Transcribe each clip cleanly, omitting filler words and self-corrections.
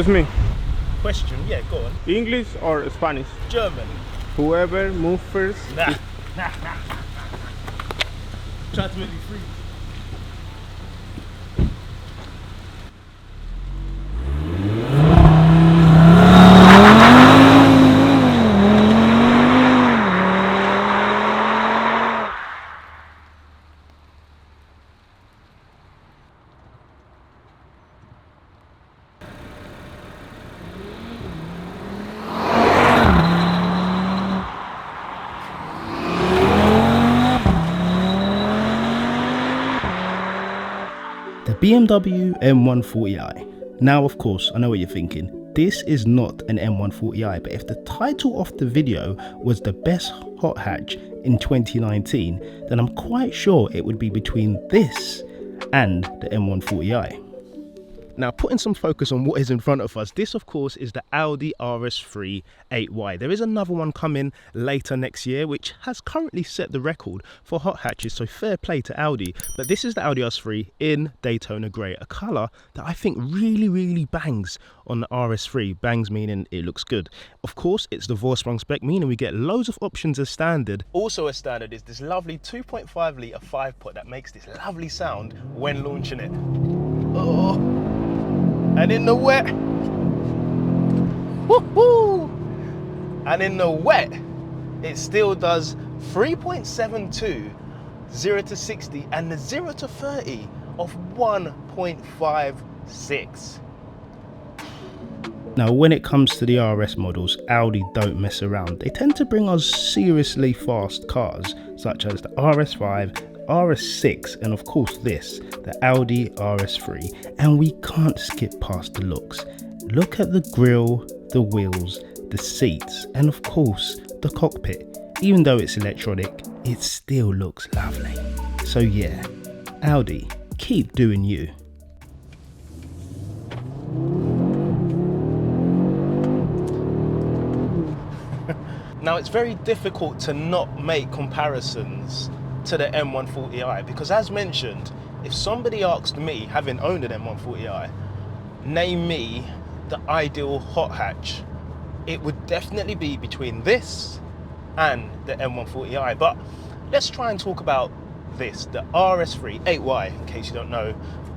Excuse me. Question, yeah, go on. English or Spanish? German. Whoever moves first. Nah. Try to make me free. BMW M140i. Now, of course, I know what you're thinking. This is not an M140i, but if the title of the video was the best hot hatch in 2019, then I'm quite sure it would be between this and the M140i. Now, putting some focus on what is in front of us, this of course is the Audi RS3 8Y. There is another one coming later next year, which has currently set the record for hot hatches, so fair play to Audi. But this is the Audi RS3 in Daytona grey, a colour that I think really bangs on the RS3. Bangs meaning it looks good. Of course, it's the Vorsprung spec, meaning we get loads of options as standard. Also as standard is this lovely 2.5 litre 5-pot that makes this lovely sound when launching it. Oh. And in the wet, woohoo! And in the wet, it still does 3.72 0 to 60 and the 0 to 30 of 1.56. Now, when it comes to the RS models, Audi don't mess around. They tend to bring us seriously fast cars, such as the RS5, RS6, and of course this, the Audi RS3, and we can't skip past the looks. Look at the grille, the wheels, the seats, and of course the cockpit. Even though it's electronic, it still looks lovely. So yeah, Audi, keep doing you. Now, it's very difficult to not make comparisons to the M140i because, as mentioned, if somebody asked me, having owned an M140i, name me the ideal hot hatch, it would definitely be between this and the M140i. But let's try and talk about this, the RS3 8Y, in case you don't know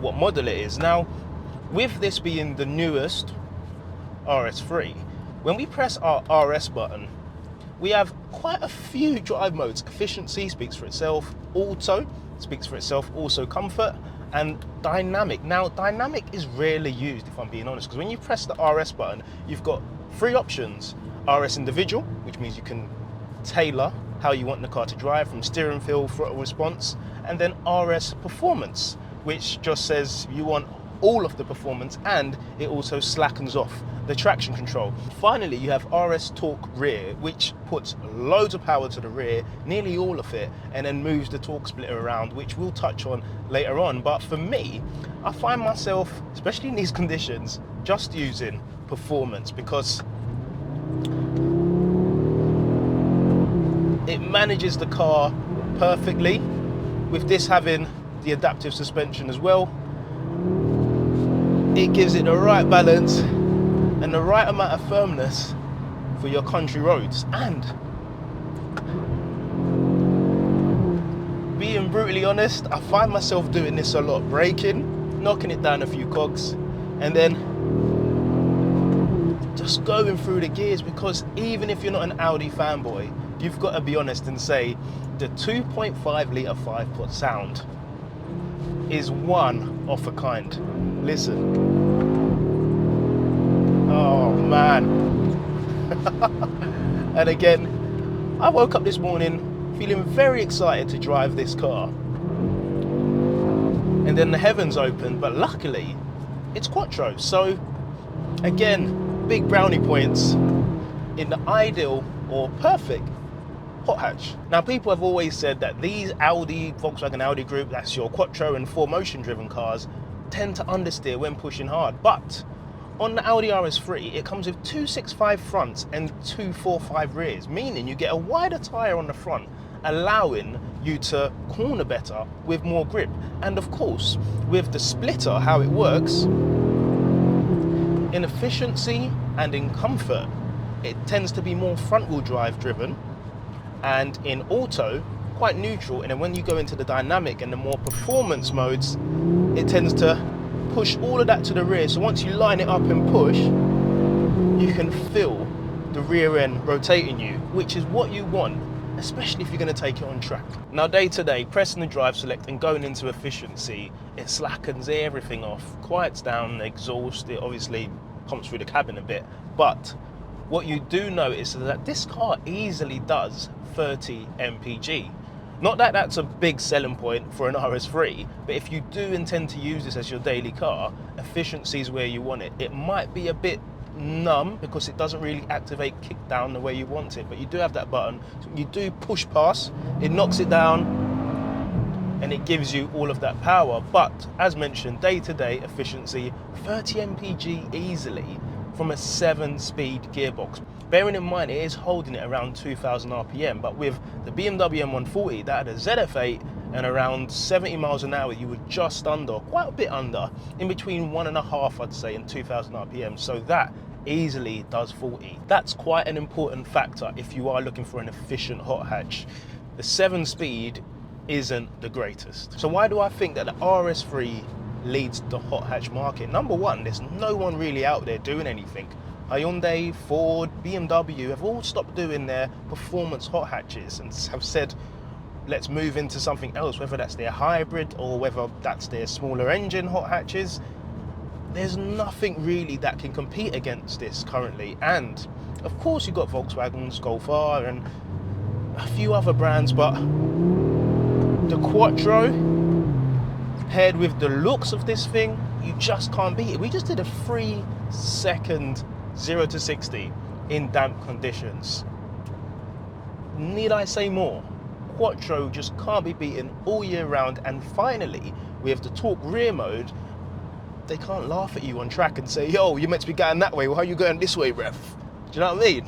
what model it is. Now, with this being the newest RS3, when we press our RS button, we have quite a few drive modes. Efficiency speaks for itself, auto speaks for itself, also comfort, and dynamic. Now, dynamic is rarely used, if I'm being honest, because when you press the RS button, you've got three options. RS individual, which means you can tailor how you want the car to drive, from steering feel, throttle response, and then RS performance, which just says you want all of the performance, and it also slackens off the traction control. Finally, you have RS torque rear, which puts loads of power to the rear, nearly all of it, and then moves the torque splitter around, which we'll touch on later on. But for me, I find myself, especially in these conditions, just using performance because it manages the car perfectly. With this having the adaptive suspension as well, it gives it the right balance and the right amount of firmness for your country roads. And being brutally honest, I find myself doing this a lot, braking, knocking it down a few cogs, and then just going through the gears, because even if you're not an Audi fanboy, you've got to be honest and say the 2.5 litre 5-pot sound is one of a kind. Listen. Oh man. And again, I woke up this morning feeling very excited to drive this car. And then the heavens opened, but luckily it's quattro. So again, big brownie points in the ideal or perfect hot hatch. Now, people have always said that these Volkswagen Audi group, that's your quattro and 4Motion driven cars, tend to understeer when pushing hard. But on the Audi RS3, it comes with 265 fronts and 245 rears, meaning you get a wider tyre on the front, allowing you to corner better with more grip. And of course, with the splitter, how it works, In efficiency and in comfort, it tends to be more front-wheel drive driven, and in auto, quite neutral. And then when you go into the dynamic and the more performance modes, it tends to push all of that to the rear. So once you line it up and push, you can feel the rear end rotating you, which is what you want, especially if you're going to take it on track. Now, day to day, pressing the drive select and going into efficiency, it slackens everything off, quiets down the exhaust. It obviously comes through the cabin a bit, but what you do notice is that this car easily does 30 mpg. Not that that's a big selling point for an RS3, but if you do intend to use this as your daily car, efficiency is where you want it. It might be a bit numb because it doesn't really activate kick down the way you want it, but you do have that button. So you do push pass, it knocks it down and it gives you all of that power. But as mentioned, day-to-day efficiency, 30 mpg easily from a 7-speed gearbox. Bearing in mind it is holding it around 2000 rpm, but with the BMW M140 that had a ZF8 and around 70 miles an hour, you were just under, quite a bit under, in between 1.5 I'd say and 2000 rpm. So that easily does 40. That's quite an important factor if you are looking for an efficient hot hatch. The 7-speed isn't the greatest. So why do I think that the RS3 leads the hot hatch market? Number one, there's no one really out there doing anything. Hyundai, Ford, BMW have all stopped doing their performance hot hatches and have said, let's move into something else, whether that's their hybrid or whether that's their smaller engine hot hatches. There's nothing really that can compete against this currently. And of course you've got Volkswagen's Golf R and a few other brands, but the Quattro paired with the looks of this thing, you just can't beat it. We just did a 3-second 0 to 60 in damp conditions. Need I say more? Quattro just can't be beaten all year round. And finally, with the torque rear mode, they can't laugh at you on track and say, yo, you're meant to be going that way, well, how are you going this way, ref? Do you know what I mean?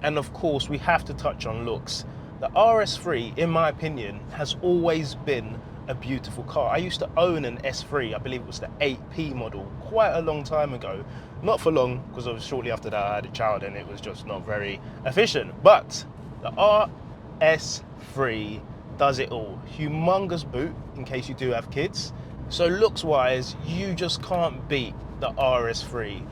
And of course, we have to touch on looks. The RS3, in my opinion, has always been a beautiful car. I used to own an S3, I believe it was the 8P model, quite a long time ago. Not for long, because I was shortly after that I had a child and it was just not very efficient. But the RS3 does it all. Humongous boot, in case you do have kids. So looks wise, you just can't beat the RS3.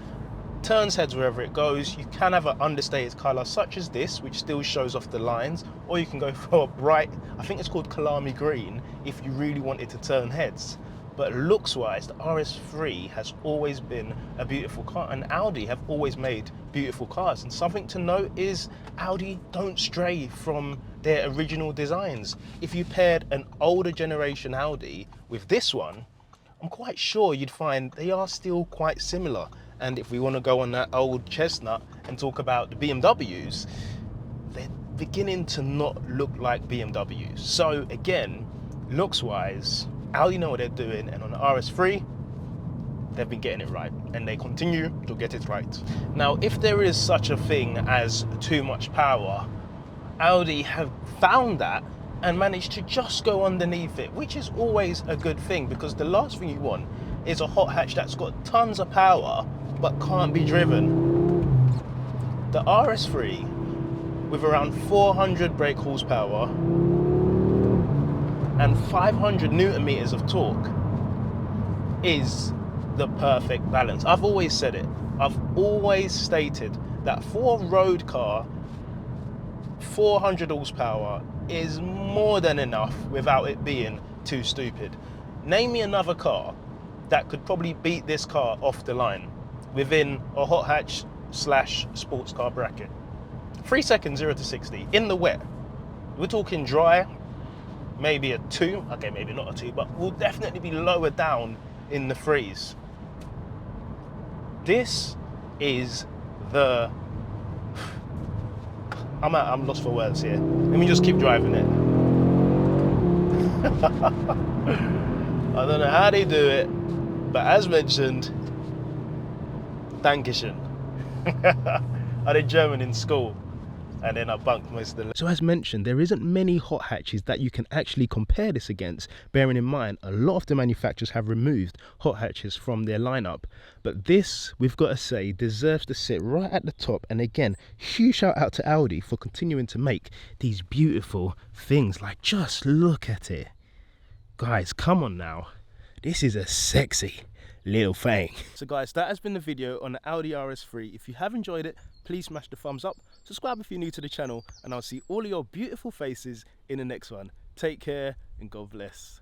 Turns heads wherever it goes. You can have an understated colour such as this, which still shows off the lines, or you can go for a bright, I think it's called Kalami Green, if you really wanted to turn heads. But looks wise, the RS3 has always been a beautiful car, and Audi have always made beautiful cars. And something to note is Audi don't stray from their original designs. If you paired an older generation Audi with this one, I'm quite sure you'd find they are still quite similar. And if we want to go on that old chestnut and talk about the BMWs, they're beginning to not look like BMWs. So again, looks wise, Audi know what they're doing, and on the RS3, they've been getting it right, and they continue to get it right. Now, if there is such a thing as too much power, Audi have found that and managed to just go underneath it, which is always a good thing, because the last thing you want is a hot hatch that's got tons of power but can't be driven. The RS3, with around 400 brake horsepower and 500 Newton meters of torque, is the perfect balance. I've always said it. I've always stated that for a road car, 400 horsepower is more than enough without it being too stupid. Name me another car that could probably beat this car off the line within a hot hatch / sports car bracket. 3 seconds 0 to 60 in the wet. We're talking dry, maybe a 2, okay, maybe not a 2, but we'll definitely be lower down in the 3s. This is the... I'm lost for words here. Let me just keep driving it. I don't know how they do it, but as mentioned, Dankeschön. I did German in school. and then I bunked most of the. So as mentioned, there isn't many hot hatches that you can actually compare this against, bearing in mind a lot of the manufacturers have removed hot hatches from their lineup, but this, we've got to say, deserves to sit right at the top. And again, huge shout out to Audi for continuing to make these beautiful things. Like, just look at it, guys, come on now, this is a sexy little thing. So guys, that has been the video on the Audi RS3. If you have enjoyed it, please smash the thumbs up, subscribe if you're new to the channel, and I'll see all of your beautiful faces in the next one. Take care and God bless.